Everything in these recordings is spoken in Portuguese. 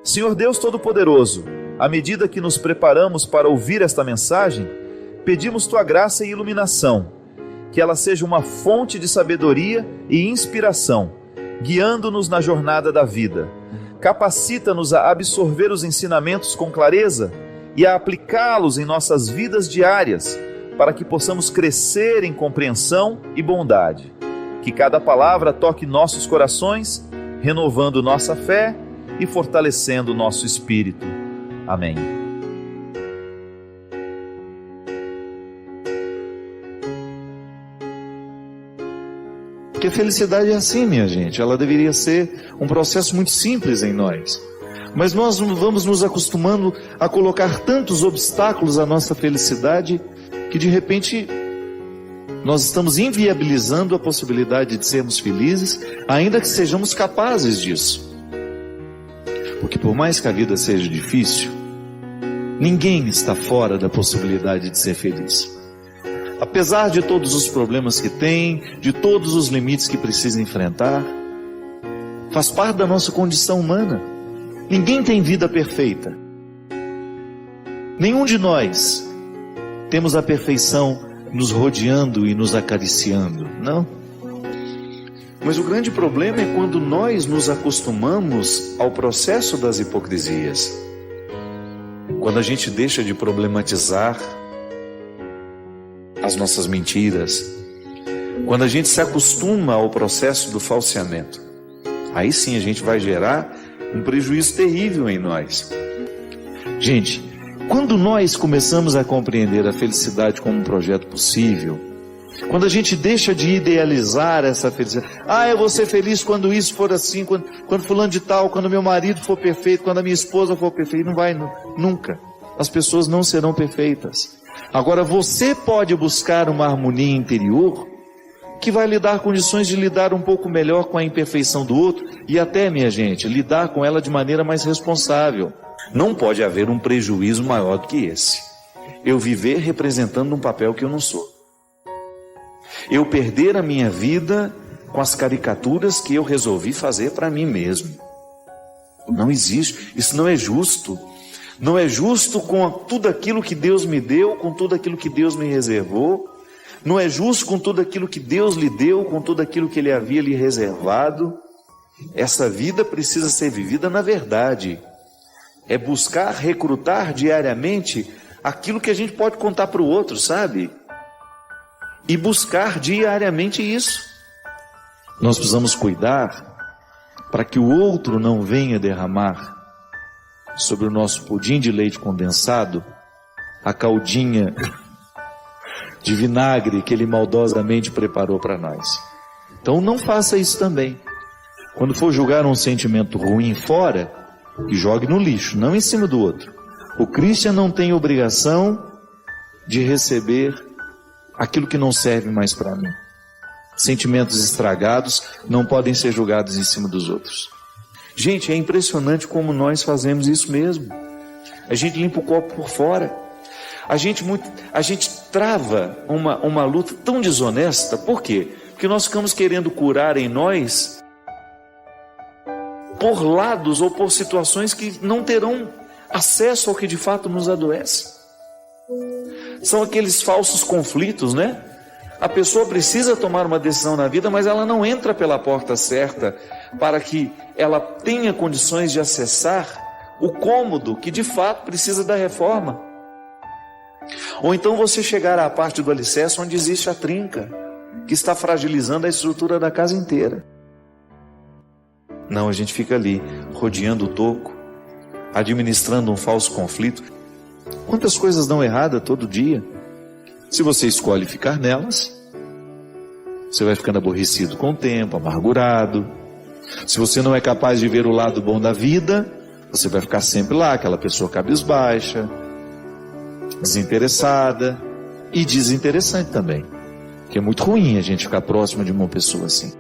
Senhor Deus Todo-Poderoso, à medida que nos preparamos para ouvir esta mensagem, pedimos Tua graça e iluminação, que ela seja uma fonte de sabedoria e inspiração, guiando-nos na jornada da vida. Capacita-nos a absorver os ensinamentos com clareza e a aplicá-los em nossas vidas diárias, para que possamos crescer em compreensão e bondade. Que cada palavra toque nossos corações, renovando nossa fé e fortalecendo nosso espírito. Amém. Porque a felicidade é assim, minha gente. Ela deveria ser um processo muito simples em nós. Mas nós vamos nos acostumando a colocar tantos obstáculos à nossa felicidade que de repente nós estamos inviabilizando a possibilidade de sermos felizes, ainda que sejamos capazes disso. Porque por mais que a vida seja difícil, ninguém está fora da possibilidade de ser feliz. Apesar de todos os problemas que tem, de todos os limites que precisa enfrentar, faz parte da nossa condição humana. Ninguém tem vida perfeita. Nenhum de nós temos a perfeição nos rodeando e nos acariciando, não? Mas o grande problema é quando nós nos acostumamos ao processo das hipocrisias. Quando a gente deixa de problematizar as nossas mentiras, quando a gente se acostuma ao processo do falseamento, aí sim a gente vai gerar um prejuízo terrível em nós. Gente, quando nós começamos a compreender a felicidade como um projeto possível, quando a gente deixa de idealizar essa felicidade, eu vou ser feliz quando isso for assim, quando fulano de tal, quando meu marido for perfeito, quando a minha esposa for perfeita, não vai nunca. As pessoas não serão perfeitas. Agora você pode buscar uma harmonia interior que vai lhe dar condições de lidar um pouco melhor com a imperfeição do outro e até, minha gente, lidar com ela de maneira mais responsável. Não pode haver um prejuízo maior do que esse. Eu viver representando um papel que eu não sou. Eu perder a minha vida com as caricaturas que eu resolvi fazer para mim mesmo. Não existe. Isso não é justo. Não é justo com tudo aquilo que Deus me deu, com tudo aquilo que Deus me reservou. Não é justo com tudo aquilo que Deus lhe deu, com tudo aquilo que Ele havia lhe reservado. Essa vida precisa ser vivida na verdade. É buscar recrutar diariamente aquilo que a gente pode contar para o outro, sabe? E buscar diariamente isso. Nós precisamos cuidar para que o outro não venha derramar sobre o nosso pudim de leite condensado a caldinha de vinagre que ele maldosamente preparou para nós. Então não faça isso também. Quando for julgar um sentimento ruim fora, que jogue no lixo, não em cima do outro. O cristão não tem obrigação de receber aquilo que não serve mais para mim. Sentimentos estragados não podem ser julgados em cima dos outros. Gente, é impressionante como nós fazemos isso mesmo. A gente limpa o copo por fora. A gente trava uma luta tão desonesta. Por quê? Porque nós ficamos querendo curar em nós por lados ou por situações que não terão acesso ao que de fato nos adoece. São aqueles falsos conflitos, né? A pessoa precisa tomar uma decisão na vida, mas ela não entra pela porta certa para que ela tenha condições de acessar o cômodo que de fato precisa da reforma. Ou então você chegar à parte do alicerce onde existe a trinca, que está fragilizando a estrutura da casa inteira. Não, a gente fica ali, rodeando o toco, administrando um falso conflito. Quantas coisas dão errada todo dia? Se você escolhe ficar nelas, você vai ficando aborrecido com o tempo, amargurado. Se você não é capaz de ver o lado bom da vida, você vai ficar sempre lá, aquela pessoa cabisbaixa, desinteressada e desinteressante também. Que é muito ruim a gente ficar próximo de uma pessoa assim,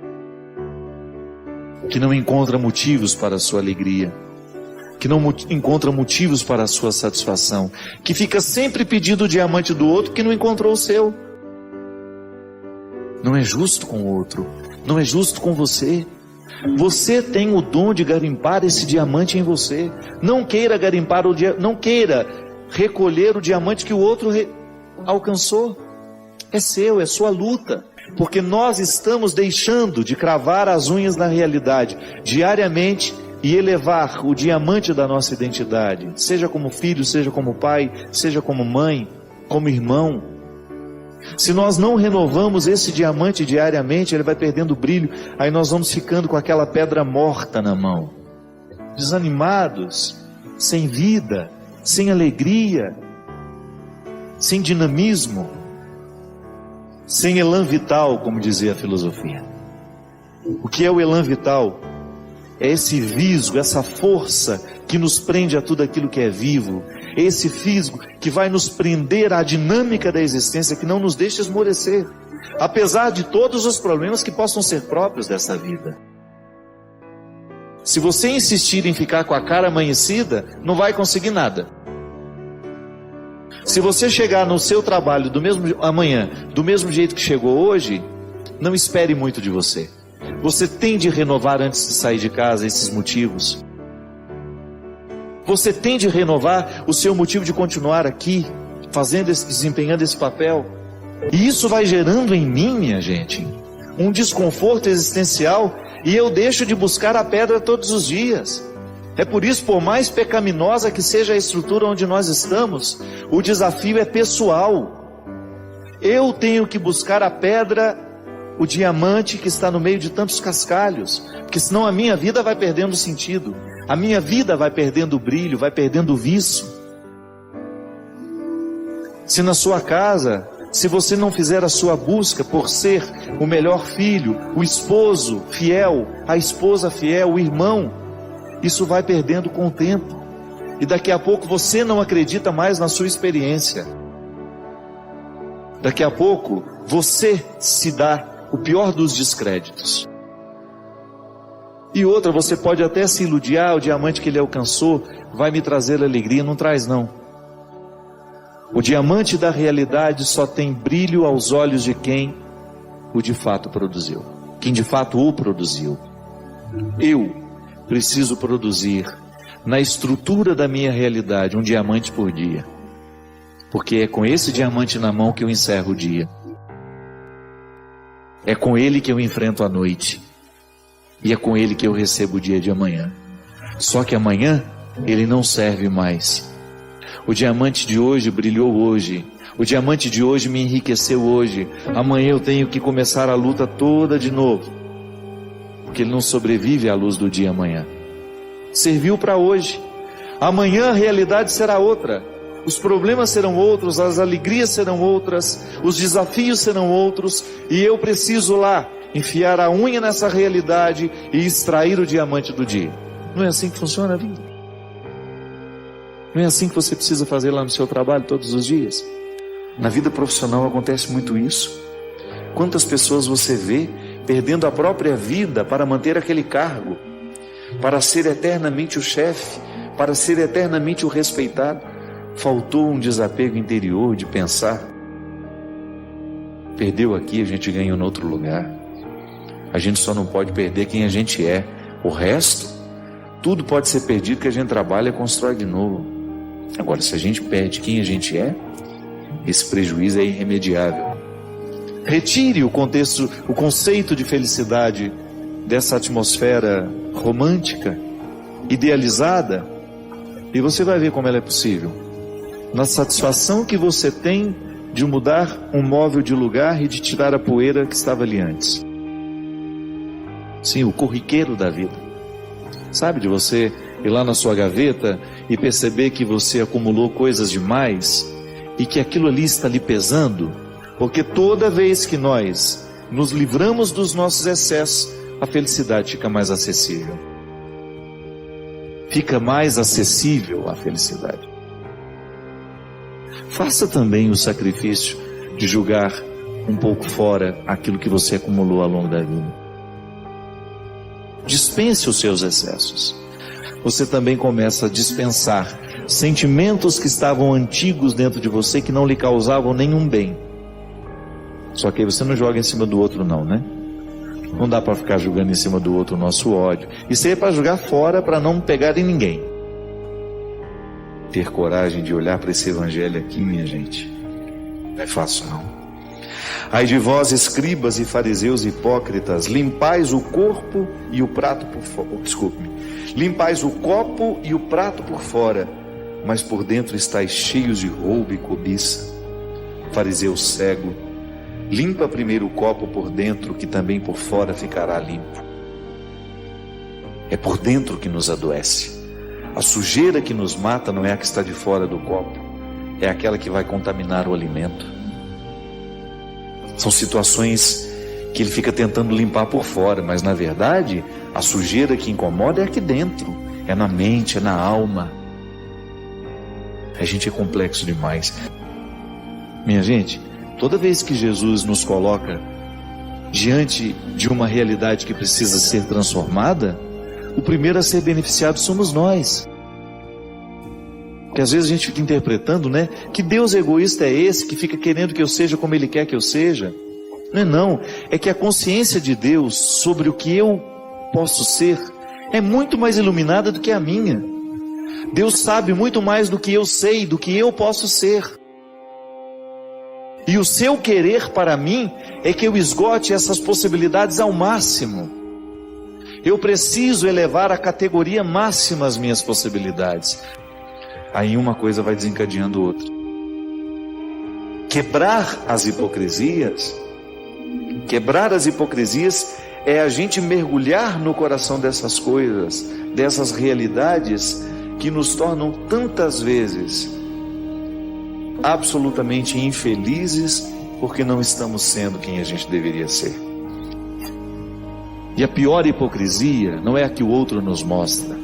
que não encontra motivos para a sua alegria, que não encontra motivos para a sua satisfação, que fica sempre pedindo o diamante do outro que não encontrou o seu. Não é justo com o outro, não é justo com você. Você tem o dom de garimpar esse diamante em você. Não queira garimpar não queira recolher o diamante que o outro alcançou. É seu, é sua luta. Porque nós estamos deixando de cravar as unhas na realidade diariamente e elevar o diamante da nossa identidade, seja como filho, seja como pai, seja como mãe, como irmão. Se nós não renovamos esse diamante diariamente, ele vai perdendo brilho, aí nós vamos ficando com aquela pedra morta na mão, desanimados, sem vida, sem alegria, sem dinamismo, sem elan vital, como dizia a filosofia. O que é o elan vital? É esse visgo, essa força que nos prende a tudo aquilo que é vivo. É esse fisgo que vai nos prender à dinâmica da existência, que não nos deixa esmorecer, apesar de todos os problemas que possam ser próprios dessa vida. Se você insistir em ficar com a cara amanhecida, não vai conseguir nada. Se você chegar no seu trabalho amanhã, do mesmo jeito que chegou hoje, não espere muito de você. Você tem de renovar antes de sair de casa esses motivos. Você tem de renovar o seu motivo de continuar aqui, desempenhando esse papel. E isso vai gerando em mim, minha gente, um desconforto existencial, e eu deixo de buscar a pedra todos os dias. É por isso, por mais pecaminosa que seja a estrutura onde nós estamos, o desafio é pessoal. Eu tenho que buscar a pedra, o diamante que está no meio de tantos cascalhos, porque senão a minha vida vai perdendo sentido, a minha vida vai perdendo o brilho, vai perdendo o vício. Se na sua casa, se você não fizer a sua busca por ser o melhor filho, o esposo fiel, a esposa fiel, o irmão, isso vai perdendo com o tempo, e daqui a pouco você não acredita mais na sua experiência. Daqui a pouco você se dá o pior dos descréditos. E outra, você pode até se iludir, o diamante que ele alcançou vai me trazer alegria. Não traz, não. O diamante da realidade só tem brilho aos olhos de quem o de fato produziu, quem de fato o produziu. Eu preciso produzir na estrutura da minha realidade um diamante por dia, porque é com esse diamante na mão que eu encerro o dia. É com ele que eu enfrento a noite. E é com ele que eu recebo o dia de amanhã. Só que amanhã ele não serve mais. O diamante de hoje brilhou hoje. O diamante de hoje me enriqueceu hoje. Amanhã eu tenho que começar a luta toda de novo, porque ele não sobrevive à luz do dia amanhã. Serviu para hoje. Amanhã a realidade será outra. Os problemas serão outros, as alegrias serão outras, os desafios serão outros, e eu preciso lá enfiar a unha nessa realidade e extrair o diamante do dia. Não é assim que funciona a vida? Não é assim que você precisa fazer lá no seu trabalho todos os dias? Na vida profissional acontece muito isso. Quantas pessoas você vê perdendo a própria vida para manter aquele cargo, para ser eternamente o chefe, para ser eternamente o respeitado? Faltou um desapego interior de pensar. Perdeu aqui, a gente ganha em outro lugar. A gente só não pode perder quem a gente é. O resto, tudo pode ser perdido, que a gente trabalha e constrói de novo. Agora, se a gente perde quem a gente é, esse prejuízo é irremediável. Retire o conceito de felicidade dessa atmosfera romântica, idealizada, e você vai ver como ela é possível. Na satisfação que você tem de mudar um móvel de lugar e de tirar a poeira que estava ali antes. Sim, o corriqueiro da vida. Sabe, de você ir lá na sua gaveta e perceber que você acumulou coisas demais e que aquilo ali está lhe pesando, porque toda vez que nós nos livramos dos nossos excessos, a felicidade fica mais acessível. Fica mais acessível a felicidade. Faça também o sacrifício de julgar um pouco fora aquilo que você acumulou ao longo da vida. Dispense os seus excessos. Você também começa a dispensar sentimentos que estavam antigos dentro de você, que não lhe causavam nenhum bem. Só que aí você não joga em cima do outro não, né? Não dá para ficar julgando em cima do outro o nosso ódio. Isso aí é para jogar fora, para não pegar em ninguém. Ter coragem de olhar para esse evangelho aqui, minha gente, não é fácil não. Ai de vós, escribas e fariseus hipócritas, limpais o corpo e o prato por fora. Desculpe-me. Limpais o copo e o prato por fora, mas por dentro estáis cheios de roubo e cobiça. Fariseu cego, limpa primeiro o copo por dentro, que também por fora ficará limpo. É por dentro que nos adoece. A sujeira que nos mata não é a que está de fora do copo, é aquela que vai contaminar o alimento. São situações que ele fica tentando limpar por fora, mas na verdade a sujeira que incomoda é aqui dentro, é na mente, é na alma. A gente é complexo demais. Minha gente, toda vez que Jesus nos coloca diante de uma realidade que precisa ser transformada, o primeiro a ser beneficiado somos nós. Porque às vezes a gente fica interpretando, né? Que Deus egoísta é esse que fica querendo que eu seja como Ele quer que eu seja? Não. É que a consciência de Deus sobre o que eu posso ser é muito mais iluminada do que a minha. Deus sabe muito mais do que eu sei, do que eu posso ser. E o seu querer para mim é que eu esgote essas possibilidades ao máximo. Eu preciso elevar à categoria máxima as minhas possibilidades. Aí uma coisa vai desencadeando outra. Quebrar as hipocrisias é a gente mergulhar no coração dessas coisas, dessas realidades que nos tornam tantas vezes absolutamente infelizes, porque não estamos sendo quem a gente deveria ser. E a pior hipocrisia não é a que o outro nos mostra,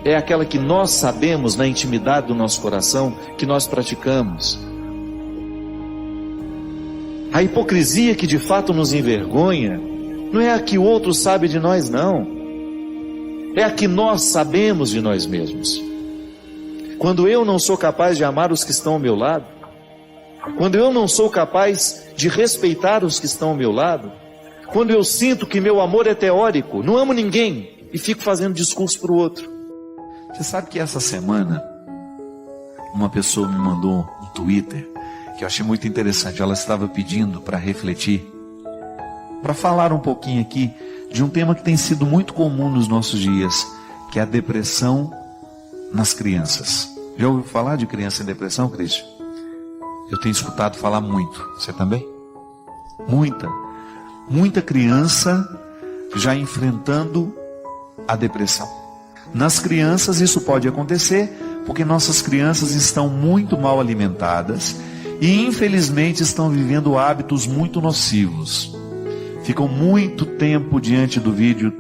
é aquela que nós sabemos na intimidade do nosso coração que nós praticamos. A hipocrisia que de fato nos envergonha não é a que o outro sabe de nós, não. É a que nós sabemos de nós mesmos. Quando eu não sou capaz de amar os que estão ao meu lado, quando eu não sou capaz de respeitar os que estão ao meu lado, quando eu sinto que meu amor é teórico, não amo ninguém e fico fazendo discurso para o outro. Você sabe que essa semana uma pessoa me mandou um Twitter que eu achei muito interessante. Ela estava pedindo para refletir, para falar um pouquinho aqui de um tema que tem sido muito comum nos nossos dias, que é a depressão nas crianças. Já ouviu falar de criança em depressão, Cristian? Eu tenho escutado falar muito. Você também? Muita criança já enfrentando a depressão. Nas crianças isso pode acontecer porque nossas crianças estão muito mal alimentadas e infelizmente estão vivendo hábitos muito nocivos. Ficam muito tempo diante do vídeo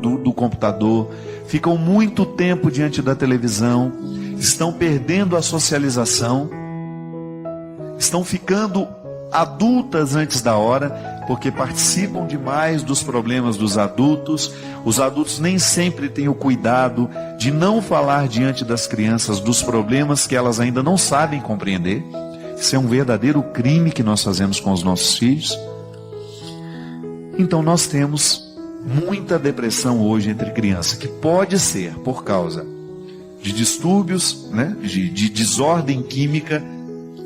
do computador, ficam muito tempo diante da televisão, estão perdendo a socialização, estão ficando adultas antes da hora, porque participam demais dos problemas dos adultos. Os adultos nem sempre têm o cuidado de não falar diante das crianças dos problemas que elas ainda não sabem compreender. Isso é um verdadeiro crime que nós fazemos com os nossos filhos. Então nós temos muita depressão hoje entre crianças, que pode ser por causa de distúrbios, né, de desordem química,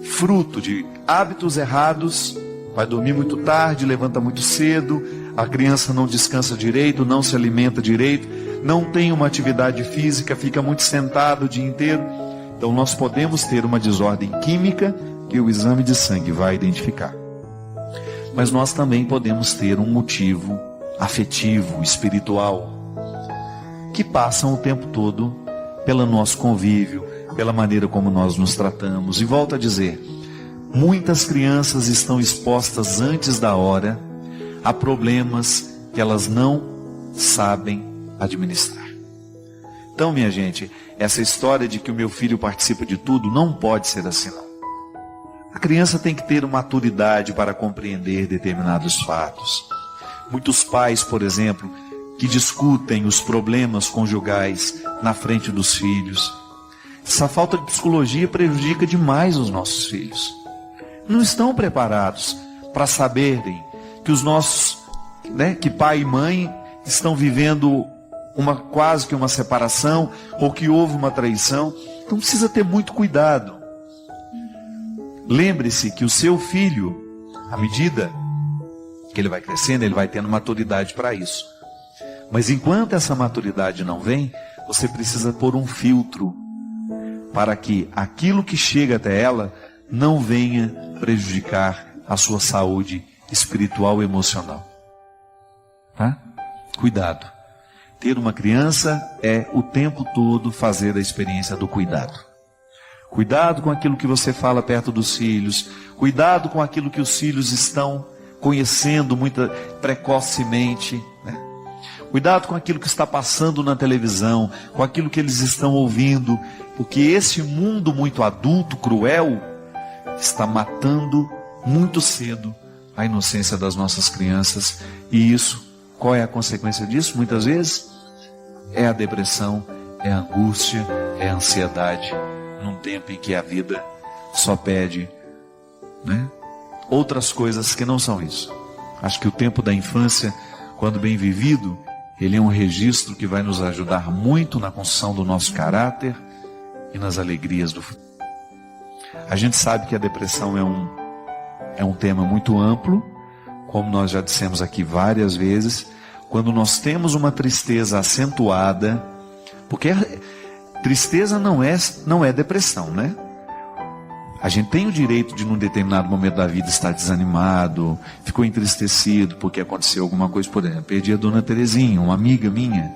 fruto de hábitos errados. Vai dormir muito tarde, levanta muito cedo, a criança não descansa direito, não se alimenta direito, não tem uma atividade física, fica muito sentado o dia inteiro. Então nós podemos ter uma desordem química que o exame de sangue vai identificar. Mas nós também podemos ter um motivo afetivo, espiritual, que passam o tempo todo pelo nosso convívio, pela maneira como nós nos tratamos. E volto a dizer, muitas crianças estão expostas antes da hora a problemas que elas não sabem administrar. Então, minha gente, essa história de que o meu filho participa de tudo não pode ser assim, não. A criança tem que ter maturidade para compreender determinados fatos. Muitos pais, por exemplo, que discutem os problemas conjugais na frente dos filhos. Essa falta de psicologia prejudica demais os nossos filhos. Não estão preparados para saberem que os nossos né, que pai e mãe estão vivendo quase que uma separação, ou que houve uma traição. Então precisa ter muito cuidado. Lembre-se que o seu filho, à medida que ele vai crescendo, ele vai tendo maturidade para isso. Mas enquanto essa maturidade não vem, você precisa pôr um filtro para que aquilo que chega até ela não venha prejudicar a sua saúde espiritual e emocional. Tá? Cuidado. Ter uma criança é o tempo todo fazer a experiência do cuidado. Cuidado com aquilo que você fala perto dos filhos. Cuidado com aquilo que os filhos estão conhecendo muito precocemente, né? Cuidado com aquilo que está passando na televisão, com aquilo que eles estão ouvindo, porque esse mundo muito adulto, cruel, está matando muito cedo a inocência das nossas crianças. E isso, qual é a consequência disso? Muitas vezes é a depressão, é a angústia, é a ansiedade, num tempo em que a vida só pede, né, outras coisas que não são isso. Acho que o tempo da infância, quando bem vivido, ele é um registro que vai nos ajudar muito na construção do nosso caráter e nas alegrias do futuro. A gente sabe que a depressão é um tema muito amplo, como nós já dissemos aqui várias vezes. Quando nós temos uma tristeza acentuada, porque tristeza não é depressão, né? A gente tem o direito de, num determinado momento da vida, estar desanimado, ficou entristecido porque aconteceu alguma coisa, por exemplo, perdi a dona Terezinha, uma amiga minha.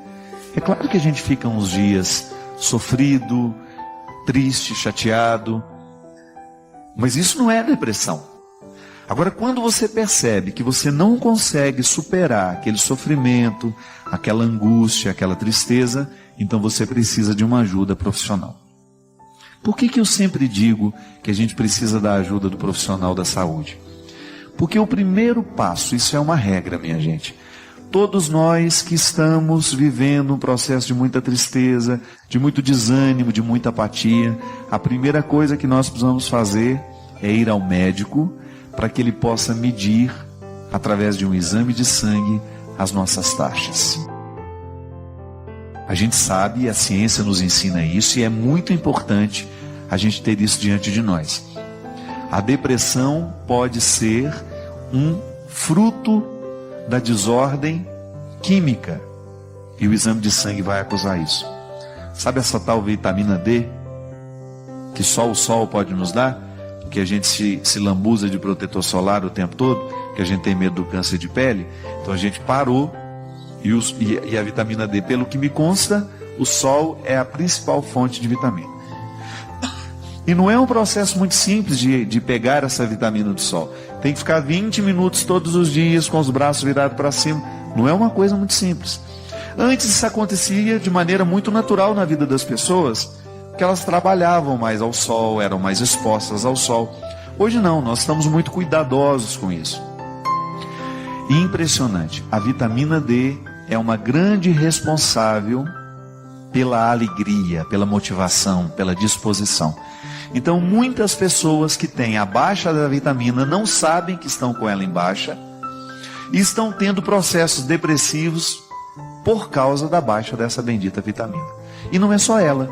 É claro que a gente fica uns dias sofrido, triste, chateado, mas isso não é depressão. Agora, quando você percebe que você não consegue superar aquele sofrimento, aquela angústia, aquela tristeza, então você precisa de uma ajuda profissional. Por que eu sempre digo que a gente precisa da ajuda do profissional da saúde? Porque o primeiro passo, isso é uma regra, minha gente. Todos nós que estamos vivendo um processo de muita tristeza, de muito desânimo, de muita apatia, a primeira coisa que nós precisamos fazer é ir ao médico para que ele possa medir, através de um exame de sangue, as nossas taxas. A gente sabe, a ciência nos ensina isso, e é muito importante a gente ter isso diante de nós. A depressão pode ser um fruto da desordem química, e o exame de sangue vai acusar isso. Sabe essa tal vitamina D, que só o sol pode nos dar? Que a gente se lambuza de protetor solar o tempo todo, que a gente tem medo do câncer de pele. Então a gente parou, e a vitamina D, pelo que me consta, o sol é a principal fonte de vitamina. E não é um processo muito simples de pegar essa vitamina do sol. Tem que ficar 20 minutos todos os dias com os braços virados para cima. Não é uma coisa muito simples. Antes isso acontecia de maneira muito natural na vida das pessoas, que elas trabalhavam mais ao sol, eram mais expostas ao sol. Hoje não, nós estamos muito cuidadosos com isso. E impressionante, a vitamina D é uma grande responsável pela alegria, pela motivação, pela disposição. Então muitas pessoas que têm a baixa da vitamina não sabem que estão com ela em baixa e estão tendo processos depressivos por causa da baixa dessa bendita vitamina. E não é só ela.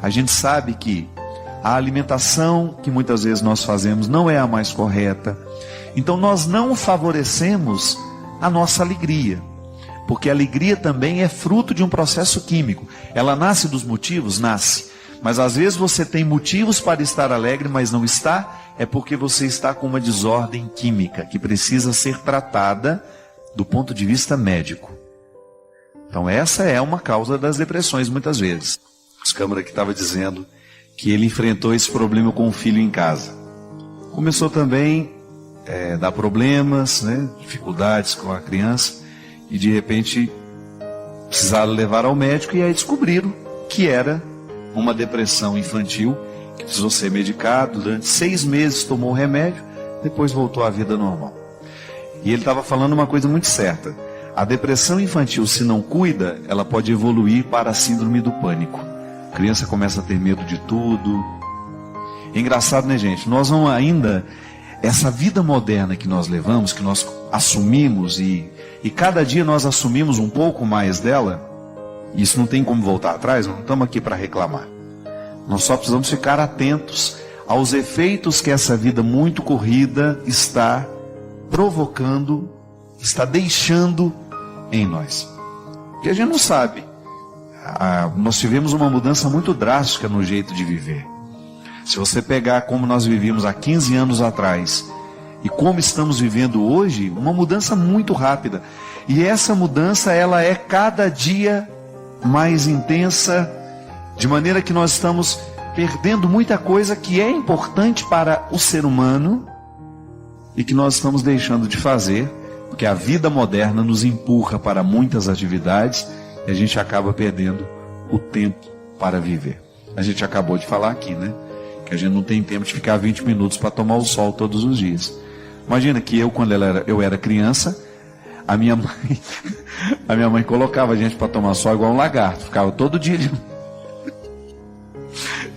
A gente sabe que a alimentação que muitas vezes nós fazemos não é a mais correta. Então nós não favorecemos a nossa alegria. Porque a alegria também é fruto de um processo químico. Ela nasce dos motivos? Nasce. Mas às vezes você tem motivos para estar alegre, mas não está. É porque você está com uma desordem química que precisa ser tratada do ponto de vista médico. Então essa é uma causa das depressões muitas vezes. O Câmara que estava dizendo que ele enfrentou esse problema com o filho em casa. Começou também a dar problemas, né, dificuldades com a criança, e de repente precisaram levar ao médico, e aí descobriram que era uma depressão infantil, que precisou ser medicado. Durante 6 meses tomou o remédio, depois voltou à vida normal. E ele estava falando uma coisa muito certa: a depressão infantil, se não cuida, ela pode evoluir para a síndrome do pânico. A criança começa a ter medo de tudo. É engraçado, né, gente? Nós não ainda, essa vida moderna que nós levamos, que nós assumimos e cada dia nós assumimos um pouco mais dela, isso não tem como voltar atrás, não estamos aqui para reclamar. Nós só precisamos ficar atentos aos efeitos que essa vida muito corrida está provocando, está deixando em nós. Porque a gente não sabe. Nós tivemos uma mudança muito drástica no jeito de viver. Se você pegar como nós vivíamos há 15 anos atrás e como estamos vivendo hoje, uma mudança muito rápida. E essa mudança, ela é cada dia mais intensa, de maneira que nós estamos perdendo muita coisa que é importante para o ser humano e que nós estamos deixando de fazer, porque a vida moderna nos empurra para muitas atividades e a gente acaba perdendo o tempo para viver. A gente acabou de falar aqui, né? Que a gente não tem tempo de ficar 20 minutos para tomar o sol todos os dias. Imagina que quando eu era criança, a minha mãe colocava a gente para tomar sol igual um lagarto, ficava todo dia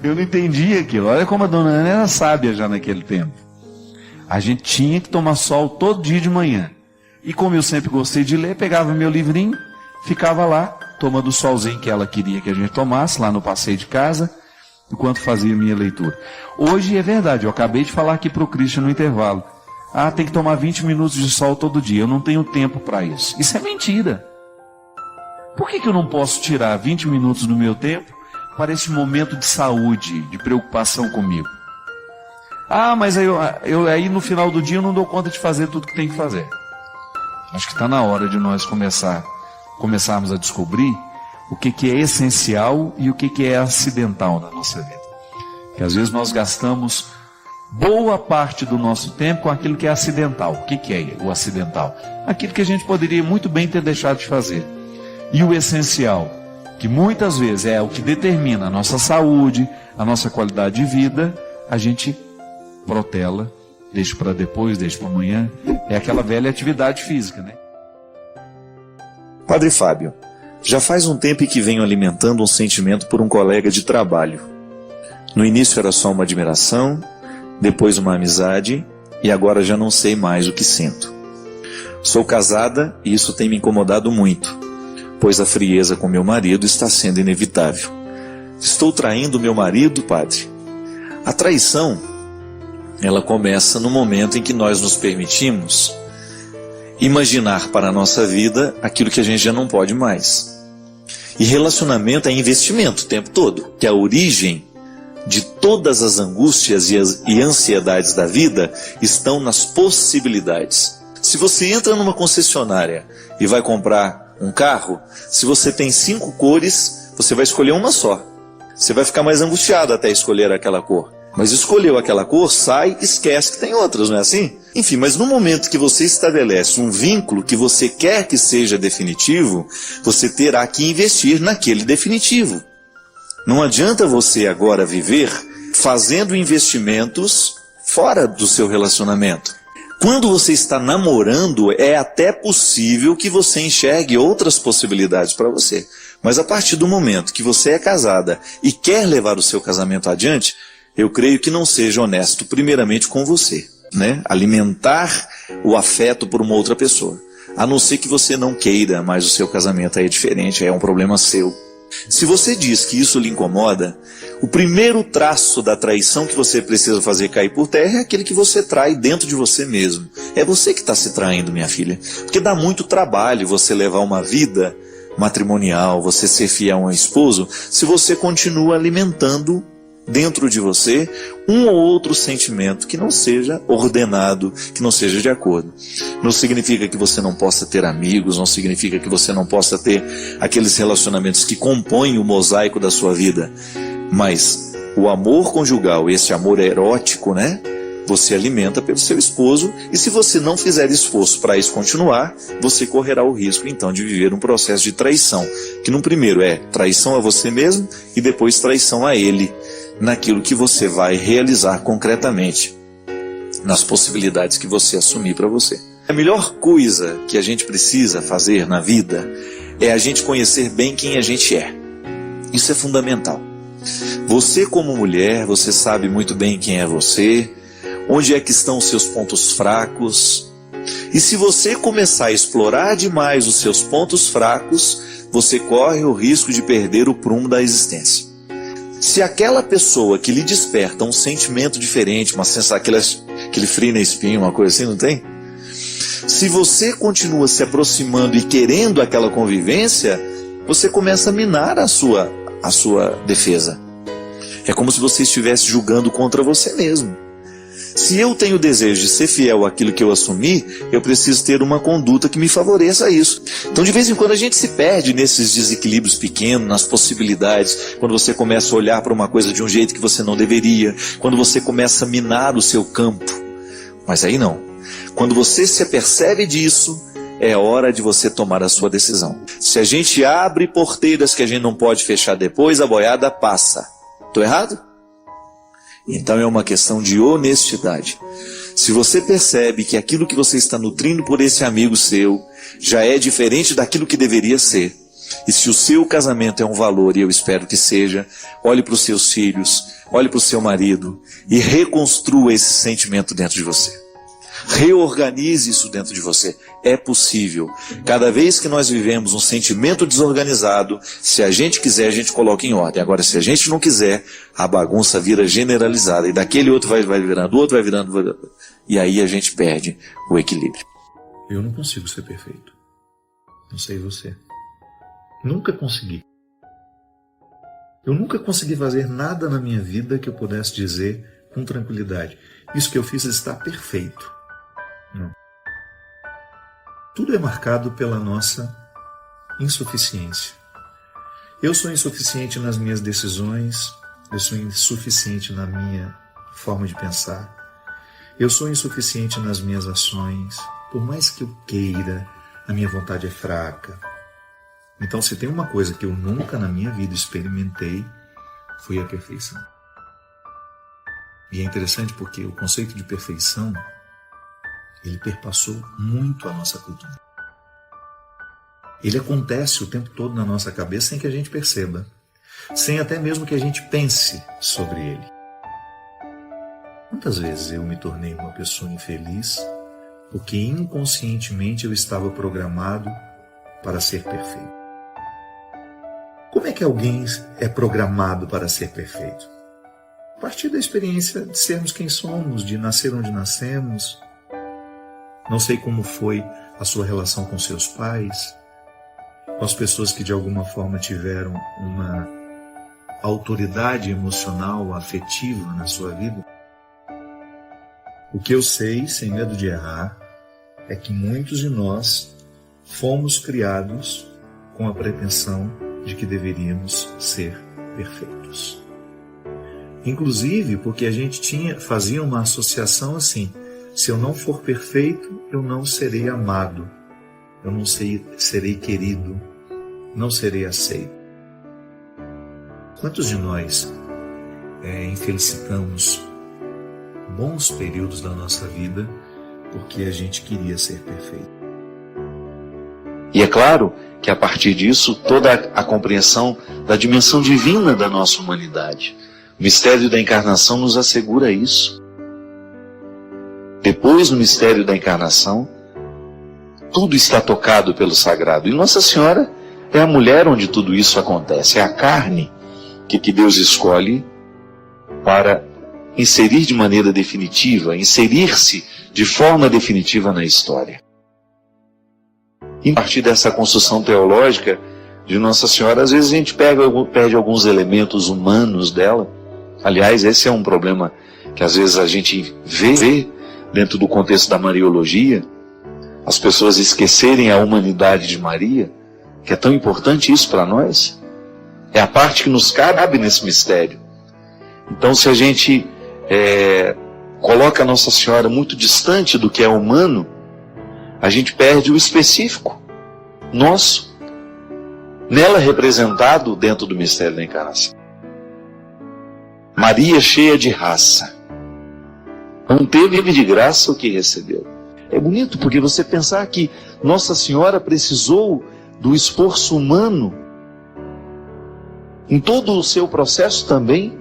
Eu não entendia aquilo. Olha como a dona Ana era sábia já naquele tempo. A gente tinha que tomar sol todo dia de manhã. E como eu sempre gostei de ler, pegava meu livrinho, ficava lá, tomando o solzinho que ela queria que a gente tomasse, lá no passeio de casa, enquanto fazia minha leitura. Hoje é verdade, eu acabei de falar aqui para o Christian no intervalo. Tem que tomar 20 minutos de sol todo dia, eu não tenho tempo para isso. Isso é mentira. Por que eu não posso tirar 20 minutos do meu tempo para esse momento de saúde, de preocupação comigo? Mas aí no final do dia eu não dou conta de fazer tudo que tem que fazer. Acho que está na hora de nós começarmos a descobrir o que é essencial e o que é acidental na nossa vida. Que às vezes nós gastamos boa parte do nosso tempo com aquilo que é acidental. O que é o acidental? Aquilo que a gente poderia muito bem ter deixado de fazer. E o essencial, que muitas vezes é o que determina a nossa saúde, a nossa qualidade de vida, a gente protela, deixa para depois, deixa para amanhã. É aquela velha atividade física, né? Padre Fábio, já faz um tempo que venho alimentando um sentimento por um colega de trabalho. No início era só uma admiração, depois uma amizade, e agora já não sei mais o que sinto. Sou casada e isso tem me incomodado muito, pois a frieza com meu marido está sendo inevitável. Estou traindo meu marido, padre? A traição, ela começa no momento em que nós nos permitimos imaginar para a nossa vida aquilo que a gente já não pode mais. E relacionamento é investimento o tempo todo, que a origem de todas as angústias e ansiedades da vida estão nas possibilidades. Se você entra numa concessionária e vai comprar um carro, se você tem 5 cores, você vai escolher uma só. Você vai ficar mais angustiado até escolher aquela cor. Mas escolheu aquela cor, sai, esquece que tem outras, não é assim? Enfim, mas no momento que você estabelece um vínculo que você quer que seja definitivo, você terá que investir naquele definitivo. Não adianta você agora viver fazendo investimentos fora do seu relacionamento. Quando você está namorando, é até possível que você enxergue outras possibilidades para você. Mas a partir do momento que você é casada e quer levar o seu casamento adiante, eu creio que não seja honesto primeiramente com você, né? Alimentar o afeto por uma outra pessoa. A não ser que você não queira, mas o seu casamento aí é diferente, é um problema seu. Se você diz que isso lhe incomoda, o primeiro traço da traição que você precisa fazer cair por terra é aquele que você trai dentro de você mesmo. É você que está se traindo, minha filha. Porque dá muito trabalho você levar uma vida matrimonial, você ser fiel a um esposo, se você continua alimentando dentro de você um ou outro sentimento que não seja ordenado, que não seja de acordo. Não significa que você não possa ter amigos, não significa que você não possa ter aqueles relacionamentos que compõem o mosaico da sua vida, mas o amor conjugal, esse amor erótico, né? Você alimenta pelo seu esposo, e se você não fizer esforço para isso continuar, você correrá o risco então de viver um processo de traição, que no primeiro é traição a você mesmo e depois traição a ele, naquilo que você vai realizar concretamente, nas possibilidades que você assumir para você. A melhor coisa que a gente precisa fazer na vida é a gente conhecer bem quem a gente é. Isso é fundamental. Você como mulher, você sabe muito bem quem é você, onde é que estão os seus pontos fracos, E se você começar a explorar demais os seus pontos fracos, você corre o risco de perder o prumo da existência. Se aquela pessoa que lhe desperta um sentimento diferente, uma sensação, aquele frio na espinha, uma coisa assim, não tem? Se você continua se aproximando e querendo aquela convivência, você começa a minar a sua defesa. É como se você estivesse julgando contra você mesmo. Se eu tenho o desejo de ser fiel àquilo que eu assumi, eu preciso ter uma conduta que me favoreça isso. Então, de vez em quando, a gente se perde nesses desequilíbrios pequenos, nas possibilidades, quando você começa a olhar para uma coisa de um jeito que você não deveria, quando você começa a minar o seu campo. Mas aí não. Quando você se apercebe disso, é hora de você tomar a sua decisão. Se a gente abre porteiras que a gente não pode fechar depois, a boiada passa. Estou errado? Então é uma questão de honestidade. Se você percebe que aquilo que você está nutrindo por esse amigo seu já é diferente daquilo que deveria ser, e se o seu casamento é um valor, e eu espero que seja, olhe para os seus filhos, olhe para o seu marido e reconstrua esse sentimento dentro de você. Reorganize isso dentro de você. É possível. Cada vez que nós vivemos um sentimento desorganizado, se a gente quiser, a gente coloca em ordem. Agora, se a gente não quiser, a bagunça vira generalizada. E daquele outro vai virando, o outro vai virando. E aí a gente perde o equilíbrio. Eu não consigo ser perfeito. Não sei você. Nunca consegui. Eu nunca consegui fazer nada na minha vida que eu pudesse dizer com tranquilidade: isso que eu fiz está perfeito. Não. Tudo é marcado pela nossa insuficiência. Eu sou insuficiente nas minhas decisões, eu sou insuficiente na minha forma de pensar, eu sou insuficiente nas minhas ações. Por mais que eu queira, a minha vontade é fraca. Então, se tem uma coisa que eu nunca na minha vida experimentei, foi a perfeição. E é interessante porque o conceito de perfeição, ele perpassou muito a nossa cultura. Ele acontece o tempo todo na nossa cabeça sem que a gente perceba, sem até mesmo que a gente pense sobre ele. Quantas vezes eu me tornei uma pessoa infeliz porque inconscientemente eu estava programado para ser perfeito? Como é que alguém é programado para ser perfeito? A partir da experiência de sermos quem somos, de nascer onde nascemos. Não sei como foi a sua relação com seus pais, com as pessoas que de alguma forma tiveram uma autoridade emocional, afetiva na sua vida. O que eu sei, sem medo de errar, é que muitos de nós fomos criados com a pretensão de que deveríamos ser perfeitos. Inclusive porque a gente fazia uma associação assim: se eu não for perfeito, eu não serei amado, eu não serei querido, não serei aceito. Quantos de nós infelicitamos bons períodos da nossa vida porque a gente queria ser perfeito? E é claro que a partir disso, toda a compreensão da dimensão divina da nossa humanidade. O mistério da encarnação nos assegura isso. Depois, no mistério da encarnação, tudo está tocado pelo sagrado. E Nossa Senhora é a mulher onde tudo isso acontece. É a carne que Deus escolhe para inserir de maneira definitiva, inserir-se de forma definitiva na história. E a partir dessa construção teológica de Nossa Senhora, às vezes a gente perde alguns elementos humanos dela. Aliás, esse é um problema que às vezes a gente vê dentro do contexto da Mariologia, as pessoas esquecerem a humanidade de Maria, que é tão importante isso para nós. É a parte que nos cabe nesse mistério. Então, se a gente coloca a Nossa Senhora muito distante do que é humano, a gente perde o específico nosso, nela representado dentro do mistério da encarnação. Maria cheia de raça, não teve de graça o que recebeu. É bonito porque você pensar que Nossa Senhora precisou do esforço humano em todo o seu processo também,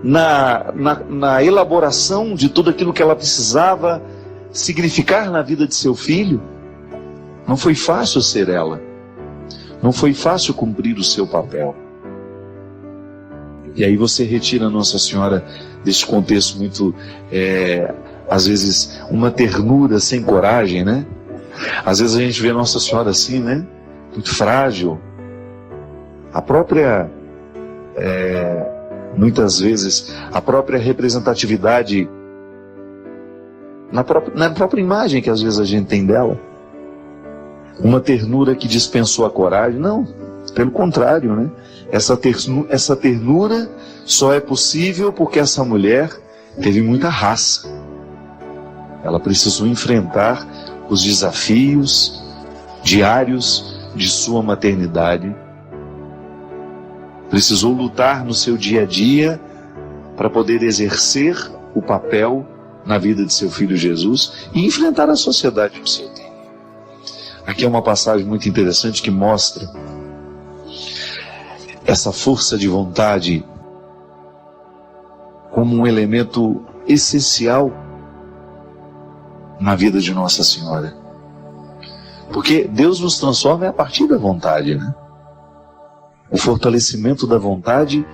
na elaboração de tudo aquilo que ela precisava significar na vida de seu filho. Não foi fácil ser ela. Não foi fácil cumprir o seu papel. E aí você retira Nossa Senhora desse contexto muito, às vezes, uma ternura sem coragem, né? Às vezes a gente vê Nossa Senhora assim, né? Muito frágil. A própria, muitas vezes, a própria representatividade na própria imagem que às vezes a gente tem dela. Uma ternura que dispensou a coragem. Não, pelo contrário, né? Essa ternura só é possível porque essa mulher teve muita raça. Ela precisou enfrentar os desafios diários de sua maternidade. Precisou lutar no seu dia a dia para poder exercer o papel na vida de seu filho Jesus e enfrentar a sociedade do seu tempo. Aqui é uma passagem muito interessante que mostra essa força de vontade como um elemento essencial na vida de Nossa Senhora. Porque Deus nos transforma a partir da vontade, né? O fortalecimento da vontade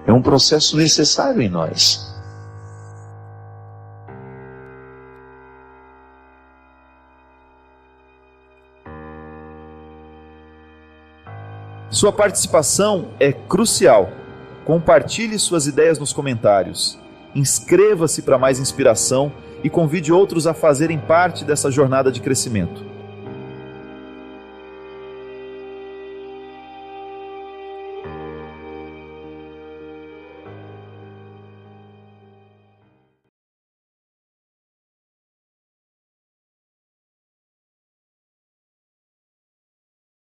é um processo necessário em nós. Sua participação é crucial. Compartilhe suas ideias nos comentários. Inscreva-se para mais inspiração e convide outros a fazerem parte dessa jornada de crescimento.